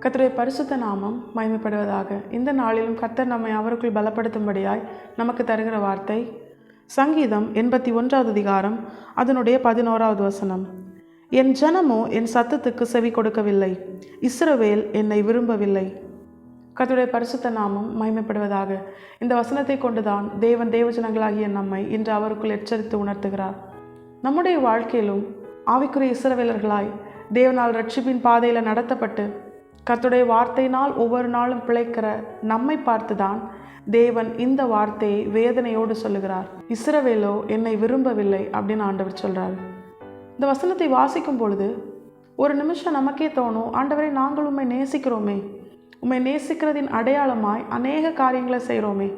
கர்த்தருடைய பரிசுத்த நாமம் மகிமைப்படுவதாக. இந்த நாளிலும் கர்த்தர் நம்மை அவருக்குள் பலப்படுத்தும்படியாய் நமக்கு தருகிற வார்த்தை சங்கீதம் 81வது அதிகாரம் அதனுடைய 11வது வசனம். என் ஜனமோ என் சத்தத்துக்கு செவி கொடுக்கவில்லை, இஸ்ரவேல் என்னை விரும்பவில்லை. கர்த்தருடைய பரிசுத்த நாமம் மகிமைப்படுவதாக. இந்த வசனத்தை கொண்டுதான் தேவன் தேவஜனங்களாகிய நம்மை இன்று அவருக்குள் எச்சரித்து உணர்த்துகிறார். நம்முடைய வாழ்க்கையிலும் ஆவிக்குரிய இஸ்ரவேலர்களாய் தேவனால் ரட்சிப்பின் பாதையில் நடத்தப்பட்டு கர்த்தருடைய வார்த்தையினால் ஒவ்வொரு நாளும் பிழைக்கிற நம்மை பார்த்துதான் தேவன் இந்த வார்த்தையை வேதனையோடு சொல்லுகிறார். இஸ்ரவேலோ என்னை விரும்பவில்லை அப்படின்னு ஆண்டவர் சொல்கிறார். இந்த வசனத்தை வாசிக்கும் பொழுது ஒரு நிமிஷம் நமக்கே தோணும், ஆண்டவரை நாங்கள் உம்மை நேசிக்கிறோமே, உம்மை நேசிக்கிறதின் அடையாளமாய் அநேக காரியங்களை செய்கிறோமே,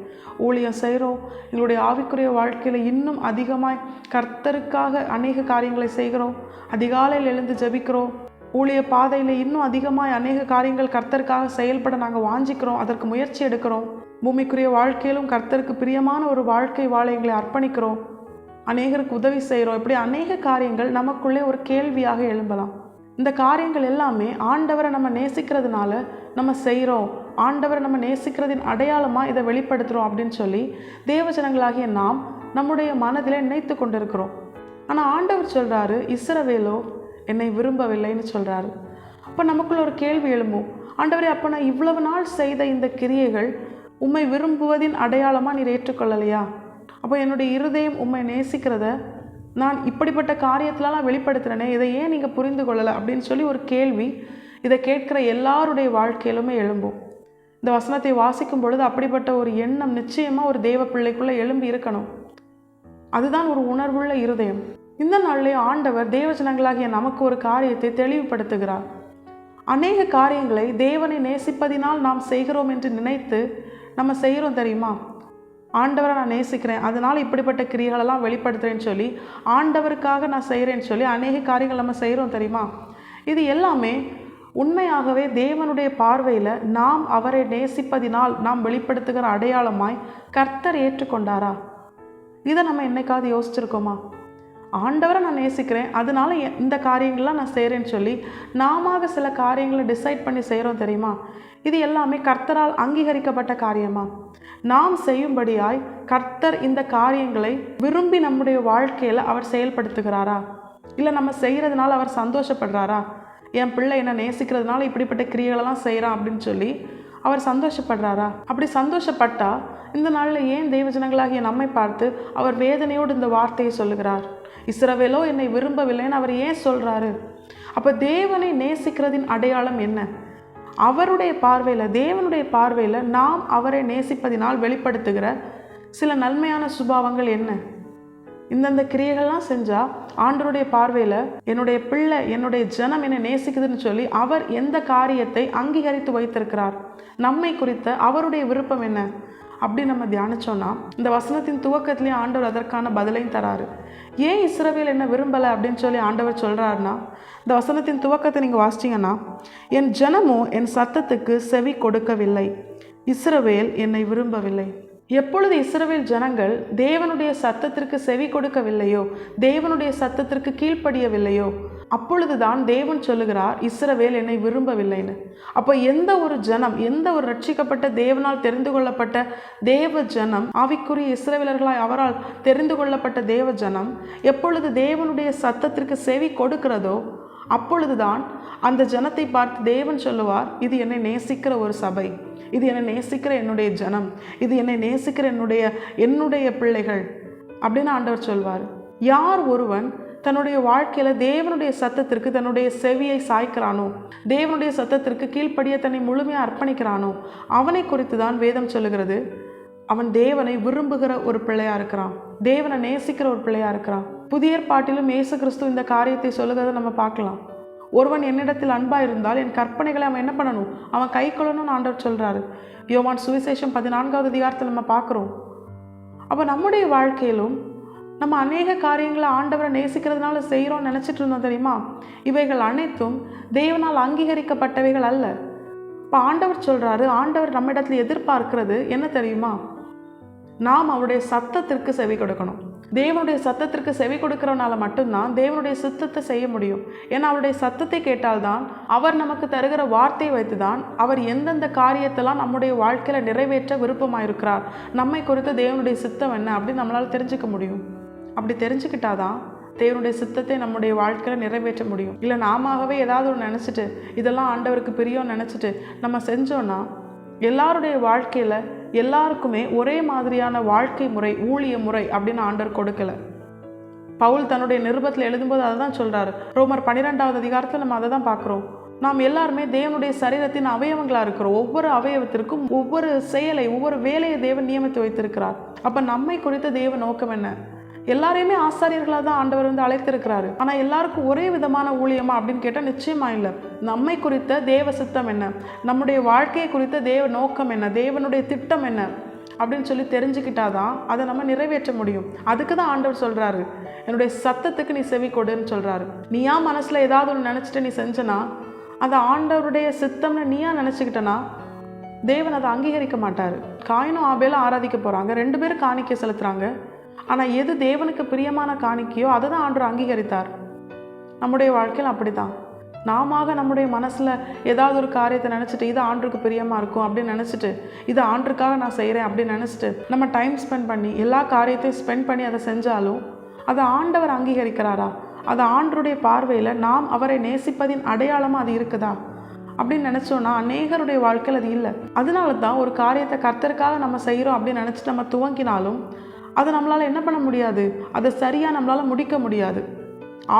ஊழியம் செய்கிறோம், எங்களுடைய ஆவிக்குரிய வாழ்க்கையில் இன்னும் அதிகமாய் கர்த்தருக்காக அநேக காரியங்களை செய்கிறோம், அதிகாலையில் எழுந்து ஜெபிக்கிறோம், ஊழிய பாதையில் இன்னும் அதிகமாய் அநேக காரியங்கள் கர்த்தருக்காக செயல்பட நாங்கள் வாஞ்சிக்கிறோம், அதற்கு முயற்சி எடுக்கிறோம், பூமிக்குரிய வாழ்க்கையிலும் கர்த்தருக்கு பிரியமான ஒரு வாழ்க்கை வாழ எங்களை அர்ப்பணிக்கிறோம், அநேகருக்கு உதவி செய்கிறோம். இப்படி அநேக காரியங்கள் நமக்குள்ளே ஒரு கேள்வியாக எழும்பலாம். இந்த காரியங்கள் எல்லாமே ஆண்டவரை நம்ம நேசிக்கிறதுனால நம்ம செய்கிறோம், ஆண்டவரை நம்ம நேசிக்கிறதின் அடையாளமாக இதை வெளிப்படுத்துகிறோம் அப்படின்னு சொல்லி தேவஜனங்களாகிய நாம் நம்முடைய மனதில் நினைத்து கொண்டிருக்கிறோம். ஆனால் ஆண்டவர் சொல்கிறாரு, இஸ்ரவேலோ என்னை விரும்பவில்லைன்னு சொல்கிறாரு. அப்போ நமக்குள்ள ஒரு கேள்வி எழும்பும், ஆண்டவரே அப்போ நான் இவ்வளவு நாள் செய்த இந்த கிரியைகள் உம்மை விரும்புவதின் அடையாளமாக நீர் ஏற்றுக்கொள்ளலையா? அப்போ என்னுடைய இருதயம் உம்மை நேசிக்கிறத நான் இப்படிப்பட்ட காரியத்திலலாம் வெளிப்படுத்துகிறேனே, இதை ஏன் நீங்கள் புரிந்து கொள்ளலை அப்படின்னு சொல்லி ஒரு கேள்வி இதை கேட்குற எல்லாருடைய வாழ்க்கையிலுமே எழும்பும். இந்த வசனத்தை வாசிக்கும் பொழுது அப்படிப்பட்ட ஒரு எண்ணம் நிச்சயமாக ஒரு தேவ பிள்ளைக்குள்ளே எழும்பி இருக்கணும். அதுதான் ஒரு உணர்வுள்ள இருதயம். இந்த நாளிலே ஆண்டவர் தேவஜனங்களாகிய நமக்கு ஒரு காரியத்தை தெளிவுபடுத்துகிறார். அநேக காரியங்களை தேவனை நேசிப்பதினால் நாம் செய்கிறோம் என்று நினைத்து நம்ம செய்கிறோம் தெரியுமா? ஆண்டவரை நான் நேசிக்கிறேன், அதனால் இப்படிப்பட்ட கிரியைகளெல்லாம் வெளிப்படுத்துகிறேன்னு சொல்லி ஆண்டவருக்காக நான் செய்கிறேன்னு சொல்லி அநேக காரியங்கள் நம்ம செய்கிறோம் தெரியுமா? இது எல்லாமே உண்மையாகவே தேவனுடைய பார்வையில் நாம் அவரை நேசிப்பதினால் நாம் வெளிப்படுத்துகிற அடையாளமாய் கர்த்தர் ஏற்றுக்கொண்டாரா? இதை நம்ம என்னைக்காவது யோசிச்சிருக்கோமா? ஆண்டவரை நான் நேசிக்கிறேன், அதனால இந்த காரியங்கள்லாம் நான் செய்கிறேன்னு சொல்லி நாம சில காரியங்களை டிசைட் பண்ணி செய்கிறோம் தெரியுமா? இது எல்லாமே கர்த்தரால் அங்கீகரிக்கப்பட்ட காரியமா? நாம் செய்யும்படியாய் கர்த்தர் இந்த காரியங்களை விரும்பி நம்முடைய வாழ்க்கையில் அவர் செயல்படுத்துகிறாரா? இல்லை நம்ம செய்கிறதுனால அவர் சந்தோஷப்படுறாரா? என் பிள்ளை என்னை நேசிக்கிறதுனால இப்படிப்பட்ட கிரியைகளெல்லாம் செய்கிறான் அப்படின்னு சொல்லி அவர் சந்தோஷப்படுறாரா? அப்படி சந்தோஷப்பட்டா இந்த நாளில் ஏன் தேவஜனங்களாகிய நம்மை பார்த்து அவர் வேதனையோடு இந்த வார்த்தையை சொல்லுகிறார்? இஸ்ரவேலோ என்னை விரும்பவில்லைன்னு அவர் ஏன் சொல்கிறாரு? அப்போ தேவனை நேசிக்கிறதின் அடையாளம் என்ன? அவருடைய பார்வையில், தேவனுடைய பார்வையில் நாம் அவரை நேசிப்பதினால் வெளிப்படுத்துகிற சில நன்மையான சுபாவங்கள் என்ன? இந்தந்த கிரியைகள்லாம் செஞ்சால் ஆண்டவருடைய பார்வையில் என்னுடைய பிள்ளை, என்னுடைய ஜனம் என்னை நேசிக்குதுன்னு சொல்லி அவர் எந்த காரியத்தை அங்கீகரித்து வைத்திருக்கிறார், நம்மை குறித்த அவருடைய விருப்பம் என்ன அப்படி நம்ம தியானிச்சோன்னா இந்த வசனத்தின் துவக்கத்திலேயே ஆண்டவர் அதற்கான பதிலையும் தராரு. ஏன் இஸ்ரவேல் என்ன விரும்பலை அப்படின்னு சொல்லி ஆண்டவர் சொல்கிறாருன்னா, இந்த வசனத்தின் துவக்கத்தை நீங்கள் வாசிச்சிங்கன்னா, என் ஜனமோ என் சத்தத்துக்கு செவி கொடுக்கவில்லை, இஸ்ரவேல் என்னை விரும்பவில்லை. எப்பொழுது இஸ்ரவேல் ஜனங்கள் தேவனுடைய சத்தத்திற்கு செவி கொடுக்கவில்லையோ, தேவனுடைய சத்தத்திற்கு கீழ்ப்படியவில்லையோ, அப்பொழுதுதான் தேவன் சொல்லுகிறார் இஸ்ரவேல் என்னை விரும்பவில்லைன்னு. அப்போ எந்த ஒரு ஜனம், எந்த ஒரு ரட்சிக்கப்பட்ட தேவனால் தெரிந்து கொள்ளப்பட்ட தேவ ஜனம், ஆவிக்குரிய இஸ்ரவேலர்களாய் அவரால் தெரிந்து கொள்ளப்பட்ட தேவ ஜனம் எப்பொழுது தேவனுடைய சத்தத்திற்கு செவி கொடுக்கிறதோ அப்பொழுதுதான் அந்த ஜனத்தை பார்த்து தேவன் சொல்லுவார், இது என்னை நேசிக்கிற ஒரு சபை, இது என்னை நேசிக்கிற என்னுடைய ஜனம், இது என்னை நேசிக்கிற என்னுடைய பிள்ளைகள் அப்படின்னு ஆண்டவர் சொல்வார். யார் ஒருவன் தன்னுடைய வாழ்க்கையில் தேவனுடைய சத்தத்திற்கு தன்னுடைய செவியை சாய்க்கிறானோ, தேவனுடைய சத்தத்திற்கு கீழ்ப்படிய தன்னை முழுமையாக அர்ப்பணிக்கிறானோ, அவனை குறித்து தான் வேதம் சொல்லுகிறது, அவன் தேவனை விரும்புகிற ஒரு பிள்ளையாக இருக்கிறான், தேவனை நேசிக்கிற ஒரு பிள்ளையாக இருக்கிறான். புதிய ஏற்பாட்டிலும் இயேசு கிறிஸ்து இந்த காரியத்தை சொல்லுகிறத நம்ம பார்க்கலாம். ஒருவன் என்னிடத்தில் அன்பாக இருந்தால் என் கற்பனைகளை அவன் என்ன பண்ணணும், அவன் கை கொள்ளணும்னு ஆண்டவர் சொல்கிறாரு. யோவான் சுவிசேஷம் 14வது அதிகாரத்தில் நம்ம பார்க்குறோம். அப்போ நம்முடைய வாழ்க்கையிலும் நம்ம அநேக காரியங்களை ஆண்டவரை நேசிக்கிறதுனால செய்கிறோம்னு நினச்சிட்டு இருந்தோம் தெரியுமா? இவைகள் அனைத்தும் தேவனால் அங்கீகரிக்கப்பட்டவைகள் அல்ல. இப்போ ஆண்டவர் சொல்கிறாரு, ஆண்டவர் நம்ம இடத்துல எதிர்பார்க்கிறது என்ன தெரியுமா? நாம் அவருடைய சத்தத்திற்கு செவி கொடுக்கணும். தேவனுடைய சத்தத்திற்கு செவி கொடுக்கிறவனால மட்டும்தான் தேவனுடைய சித்தத்தை செய்ய முடியும். ஏன்னா அவருடைய சத்தத்தை கேட்டால்தான், அவர் நமக்கு தருகிற வார்த்தையை வைத்துதான் அவர் எந்தெந்த காரியத்தெல்லாம் நம்முடைய வாழ்க்கையில் நிறைவேற்ற விருப்பமாயிருக்கிறார், நம்மை குறித்து தேவனுடைய சித்தம் என்ன அப்படின்னு நம்மளால் தெரிஞ்சுக்க முடியும். அப்படி தெரிஞ்சுக்கிட்டாதான் தேவனுடைய சித்தத்தை நம்முடைய வாழ்க்கையில் நிறைவேற்ற முடியும். இல்லை நாமவே ஏதாவது ஒன்று நினச்சிட்டு இதெல்லாம் ஆண்டவருக்கு பிரியம் நினச்சிட்டு நம்ம செஞ்சோன்னா எல்லாருடைய வாழ்க்கையில் எல்லாருக்குமே ஒரே மாதிரியான வாழ்க்கை முறை, ஊழிய முறை அப்படின்னு ஆண்டவர் கொடுக்கல. பவுல் தன்னுடைய நிருபத்தில் எழுதும்போது அதை தான் சொல்கிறாரு. ரோமர் 12வது அதிகாரத்தில் நம்ம அதை தான் பார்க்குறோம். நாம் எல்லாருமே தேவனுடைய சரீரத்தின் அவயவங்களாக இருக்கிறோம். ஒவ்வொரு அவயவத்திற்கும் ஒவ்வொரு செயலை, ஒவ்வொரு வேலையை தேவன் நியமித்து வைத்திருக்கிறார். அப்போ நம்மை குறித்த தேவ நோக்கம் என்ன? எல்லாரையுமே ஆசாரியர்களாக தான் ஆண்டவர் அழைத்திருக்கிறாரு. ஆனால் எல்லாருக்கும் ஒரே விதமான ஊழியமா அப்படின்னு கேட்டால் நிச்சயமா இல்லை. நம்மை குறித்த தேவ சித்தம் என்ன, நம்முடைய வாழ்க்கையை குறித்த தேவ நோக்கம் என்ன, தேவனுடைய திட்டம் என்ன அப்படின்னு சொல்லி தெரிஞ்சுக்கிட்டாதான் அதை நம்ம நிறைவேற்ற முடியும். அதுக்கு தான் ஆண்டவர் சொல்கிறாரு, என்னுடைய சத்தத்துக்கு நீ செவி கொடுன்னு சொல்கிறாரு. நீயா மனசில் ஏதாவது ஒன்று நினச்சிட்டு நீ செஞ்சனா, அதை ஆண்டவருடைய சித்தம்னு நீயா நினச்சிக்கிட்டனா தேவன் அதை அங்கீகரிக்க மாட்டார். காயினும் ஆபேலும் ஆராதிக்க போகிறாங்க, 2 பேரும் காணிக்கை செலுத்துகிறாங்க. ஆனால் எது தேவனுக்கு பிரியமான காணிக்கையோ அதை தான் ஆண்டவர் அங்கீகரித்தார். நம்முடைய வாழ்க்கையில் அப்படி தான். நாம நம்முடைய மனசில் ஏதாவது ஒரு காரியத்தை நினச்சிட்டு இது ஆண்டருக்கு பிரியமாக இருக்கும் அப்படின்னு நினச்சிட்டு, இது ஆண்டருக்காக நான் செய்கிறேன் அப்படின்னு நினச்சிட்டு நம்ம டைம் ஸ்பெண்ட் பண்ணி எல்லா காரியத்தையும் ஸ்பெண்ட் பண்ணி அதை செஞ்சாலும் அதை ஆண்டவர் அங்கீகரிக்கிறாரா? அது ஆண்டருடைய பார்வையில் நாம் அவரை நேசிப்பதின் அடையாளமாக அது இருக்குதா அப்படின்னு நினச்சோன்னா அநேகருடைய வாழ்க்கையில் அது இல்லை. அதனால தான் ஒரு காரியத்தை கர்த்தருக்காக நம்ம செய்கிறோம் அப்படின்னு நினச்சிட்டு நம்ம துவங்கினாலும் அதை நம்மளால் என்ன பண்ண முடியாது, அதை சரியாக நம்மளால் முடிக்க முடியாது.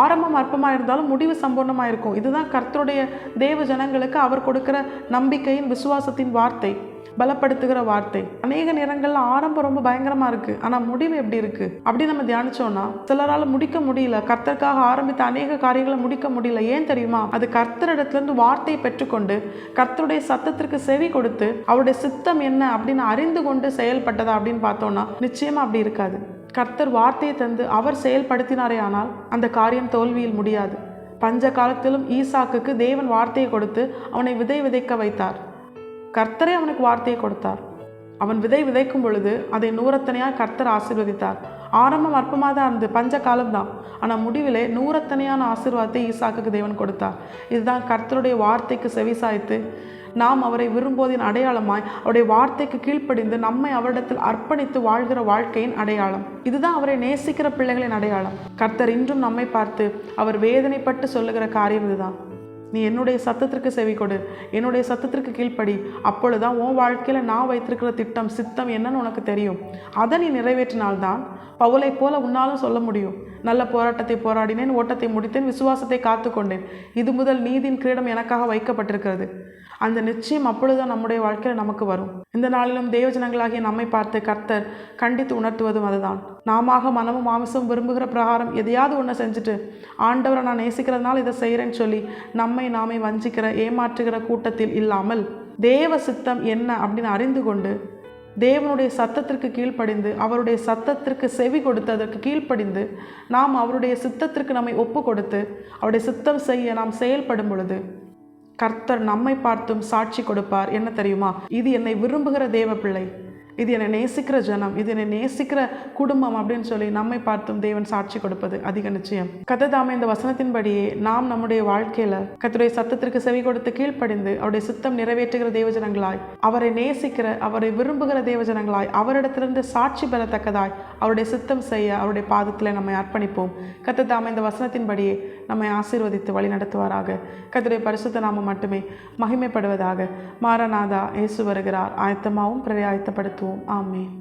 ஆரம்பம் அற்பமாக இருந்தாலும் முடிவு சம்பூர்ணமாக இருக்கும். இதுதான் கர்த்தருடைய தேவ ஜனங்களுக்கு அவர் கொடுக்கிற நம்பிக்கையின், விசுவாசத்தின் வார்த்தை, பலப்படுத்துகிற வார்த்தை. அநேக நேரங்கள்ல ஆரம்பம் ரொம்ப பயங்கரமாக இருக்குது, ஆனால் முடிவு எப்படி இருக்குது அப்படி நம்ம தியானிச்சோன்னா சிலரால் முடிக்க முடியல. கர்த்தருக்காக ஆரம்பித்த அநேக காரியங்களை முடிக்க முடியல. ஏன் தெரியுமா? அது கர்த்தரிடத்துலேருந்து வார்த்தையை பெற்றுக்கொண்டு கர்த்தருடைய சத்தத்திற்கு செவி கொடுத்து அவருடைய சித்தம் என்ன அப்படின்னு அறிந்து கொண்டு செயல்பட்டதா அப்படின்னு பார்த்தோன்னா நிச்சயமாக அப்படி இருக்காது. கர்த்தர் வார்த்தையை தந்து அவர் செயல்படுத்தினாரே ஆனால் அந்த காரியம் தோல்வியில் முடியாது. பஞ்ச காலத்திலும் ஈசாக்குக்கு தேவன் வார்த்தையை கொடுத்து அவனை விதைக்க வைத்தார். கர்த்தரே அவனுக்கு வார்த்தையை கொடுத்தார். அவன் விதைக்கும் பொழுது அதை 100 கர்த்தர் ஆசீர்வதித்தார். ஆரம்பம் அற்பமாக தான் இருந்தது, பஞ்ச காலம்தான். ஆனால் முடிவிலே 100 ஆசீர்வாதத்தை ஈசாக்குக்கு தேவன் கொடுத்தார். இதுதான் கர்த்தருடைய வார்த்தைக்கு செவிசாய்த்து நாம் அவரை விரும்புவதின் அடையாளமாய் அவருடைய வார்த்தைக்கு கீழ்ப்படிந்து நம்மை அவரிடத்தில் அர்ப்பணித்து வாழ்கிற வாழ்க்கையின் அடையாளம். இதுதான் அவரை நேசிக்கிற பிள்ளைகளின் அடையாளம். கர்த்தர் இன்றும் நம்மை பார்த்து அவர் வேதனைப்பட்டு சொல்லுகிற காரியம் இதுதான். நீ என்னுடைய சத்தத்திற்கு செவி கொடு, என்னுடைய சத்தத்திற்கு கீழ்ப்படி. அப்பொழுதுதான் உன் வாழ்க்கையில் நான் வைத்திருக்கிற திட்டம், சித்தம் என்னன்னு உனக்கு தெரியும். அதை நீ நிறைவேற்றினால்தான் பவுலை போல உன்னாலும் சொல்ல முடியும், நல்ல போராட்டத்தை போராடினேன், ஓட்டத்தை முடித்தேன், விசுவாசத்தை காத்து கொண்டேன், இது முதல் நீதியின் கிரீடம் எனக்காக வைக்கப்பட்டிருக்கிறது. அந்த நிச்சயம் அப்பொழுதுதான் நம்முடைய வாழ்க்கையில் நமக்கு வரும். இந்த நாளிலும் தேவஜனங்களாகிய நம்மை பார்த்து கர்த்தர் கண்டித்து உணர்த்துவதும் அதுதான். நாம மனமும் மாமிசம் விரும்புகிற பிரகாரம் எதையாவது ஒன்று செஞ்சுட்டு ஆண்டவரை நான் நேசிக்கிறதுனால இதை செய்கிறேன்னு சொல்லி நம்மை நாமே வஞ்சிக்கிற, ஏமாற்றுகிற கூட்டத்தில் இல்லாமல் தேவ சித்தம் என்ன அப்படின்னு அறிந்து கொண்டு தேவனுடைய சத்தத்திற்கு கீழ்ப்படிந்து அவருடைய சத்தத்திற்கு செவி கொடுத்து அதற்கு கீழ்ப்படிந்து நாம் அவருடைய சித்தத்திற்கு நம்மை ஒப்பு கொடுத்து அவருடைய சித்தம் செய்ய நாம் செயல்படும் பொழுது கர்த்தர் நம்மை பார்த்தும் சாட்சி கொடுப்பார். என்ன தெரியுமா? இது என்னை விரும்புகிற தேவ பிள்ளை, இது என்னை நேசிக்கிற ஜனம், இது என்னை நேசிக்கிற குடும்பம் அப்படின்னு சொல்லி நம்மை பார்த்தும் தேவன் சாட்சி கொடுப்பது அதிக நிச்சயம். கர்த்தர் இந்த வசனத்தின்படியே நாம் நம்முடைய வாழ்க்கையில கர்த்தருடைய சத்தத்திற்கு செவி கொடுத்து கீழ்ப்படிந்து அவருடைய சித்தம் நிறைவேற்றுகிற தேவஜனங்களாய், அவரை நேசிக்கிற, அவரை விரும்புகிற தேவஜனங்களாய், அவரிடத்திலிருந்து சாட்சி பெறத்தக்கதாய் அவருடைய சித்தம் செய்ய அவருடைய பாதத்தில் நம்மை அர்ப்பணிப்போம். கர்த்தர் இந்த வசனத்தின்படியே நம்மை ஆசீர்வதித்து வழி நடத்துவாராக. கர்த்தருடைய பரிசுத்த நாமம் மட்டுமே மகிமைப்படுவதாக. மாரநாதா, இயேசு வருகிறார். ஆயத்தமாகவும் பிரயாயத்தப்படுத்துவோம். ஆமென்.